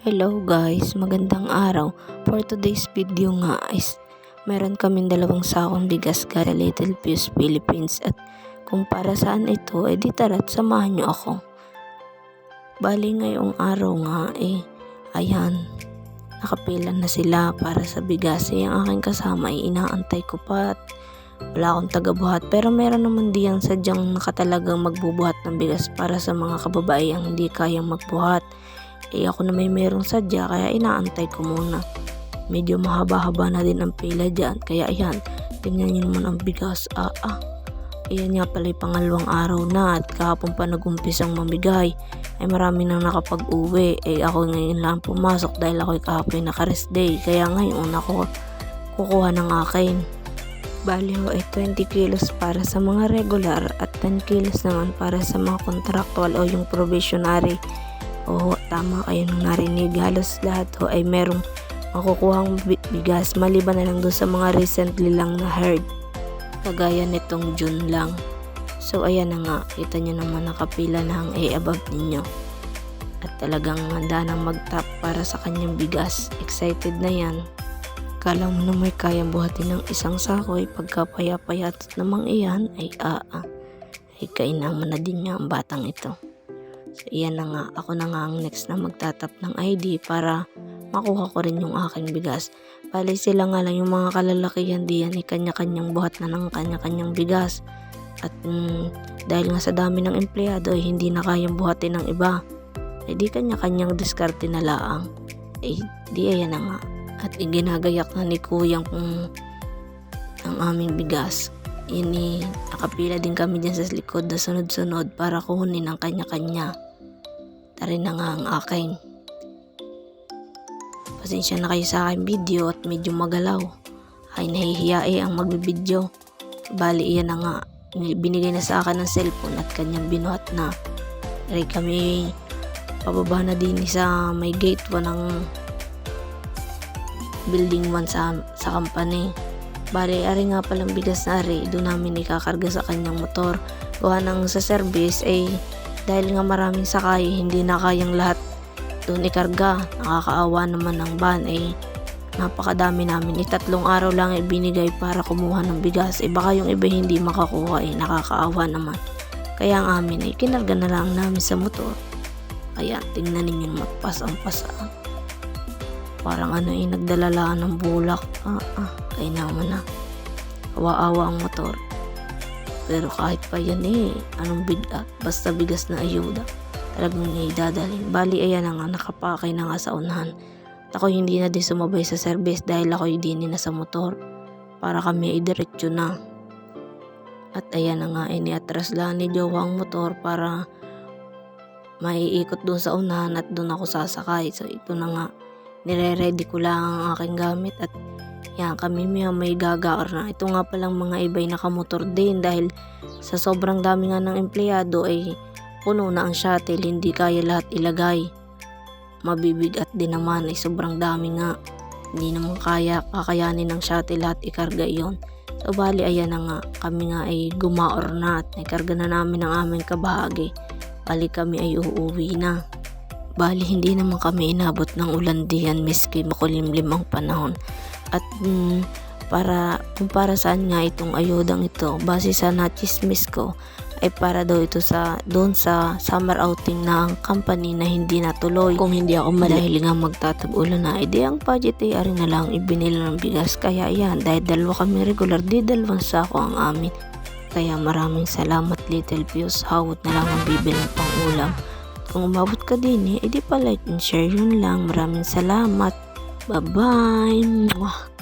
Hello guys, magandang araw. For today's video nga is meron kaming 2 sakong bigas galing Little Pius Philippines at kung para saan ito, di tara't samahan nyo ako. Bali ngayong araw nga ayan, nakapila na sila para sa bigas. Ang aking kasama inaantay ko pa at wala akong tagabuhat, pero meron naman diyang sadyang nakatalagang magbubuhat ng bigas para sa mga kababaeng hindi kayang magbuhat. Ako na merong sadya kaya inaantay ko muna. Medyo mahaba-haba na din ang pila dyan, kaya ayan, tingnan nyo naman ang bigas. Ayan nga pala pangalawang araw na at kahapon pa nag-umpisang mamigay. Marami nang nakapag-uwi. Ako ngayon lang pumasok dahil ako kahapon naka-rest day, kaya ngayon ako kukuha ng akin. Bali 20 kilos para sa mga regular at 10 kilos naman para sa mga contractual o yung probationary. Tama kayo nung narinig, halos lahat ay merong makukuhang bigas maliban na lang doon sa mga recently lang na herd, kagaya nitong June lang. So ayan na nga, kita nyo naman nakapila na ang above ninyo at talagang handa nang mag-top para sa kanyang bigas. Excited na yan. Kala mo na may kayang buhatin ng isang sako, pagkapaya-payat namang iyan ay kainaman na din niya ang batang ito. So iyan na nga, ako na nga ang next na magtatap ng ID para makuha ko rin yung aking bigas. Bali sila nga lang yung mga kalalakihan diyan, kanya-kanyang buhat na ng kanya-kanyang bigas. At dahil nga sa dami ng empleyado hindi na kayang buhatin ng iba, di kanya-kanyang diskarte na laang. Di ayan na nga, at ginagayak na ni kuyang ang aming bigas. Nakapila din kami dyan sa likod na sunod-sunod para kuhunin ang kanya-kanya. Tari na nga ang akin. Pasensya na kayo sa aking video at medyo magalaw. Nahihiya ang magbibideo. Bali iyan na nga, binigay na sa akin ng cellphone at kanyang binuhat na. Kami pababa na din sa may gate 1 ng building 1 sa company. Bali, ari nga palang bigas na doon namin ikakarga sa kanyang motor. Gawa ng sa service dahil nga maraming sakay, hindi na kayang lahat doon ikarga. Nakakaawa naman ng van, napakadami namin. 3 araw lang binigay para kumuha ng bigas. Baka yung iba hindi makakuha, nakakaawa naman. Kaya ang amin kinarga na lang namin sa motor. Kaya tingnan ninyo magpasang-pasang. Parang nagdalalaan ng bulak. Kaya naman na. Awa-awa ang motor. Pero kahit pa yan anong bigat, basta bigas na ayuda, talagang idadalhin. Bali ayan na nga, nakapakay na nga sa unahan. At ako hindi na din sumabay sa service dahil ako hindi na sa motor. Para kami diretso na. At ayan na nga, iniatras lang ni Jowa ang motor para maiikot doon sa unahan at doon ako sasakay. So ito na nga, nire-ready ko lang ang aking gamit at yan, kami may gagaor na. Ito nga palang mga iba'y nakamotor din dahil sa sobrang dami nga ng empleyado puno na ang shuttle, hindi kaya lahat ilagay. Mabibigat din naman, sobrang dami nga. Hindi naman kakayanin ng shuttle lahat ikarga iyon. So bali ayan na nga, kami nga gumaor na at ikarga na namin ang aming kabahagi. Bali kami uuwi na. Bali hindi naman kami inabot ng ulan diyan miski makulimlim ang panahon. At kung para saan nga itong ayudang ito, base sa nachismis ko, para daw ito doon sa summer outing ng company na hindi natuloy. Kung hindi ako dahil nga magtatag-ulan na, ang budget ari na lang ibinila ng bigas. Kaya yan, dahil 2 kami regular, 2 sako ang amin. Kaya maraming salamat Little Pius, hawot na lang ang bibili pang ulam. Kung umabot ka din di pa like and share, yun lang. Maraming salamat. Bye-bye.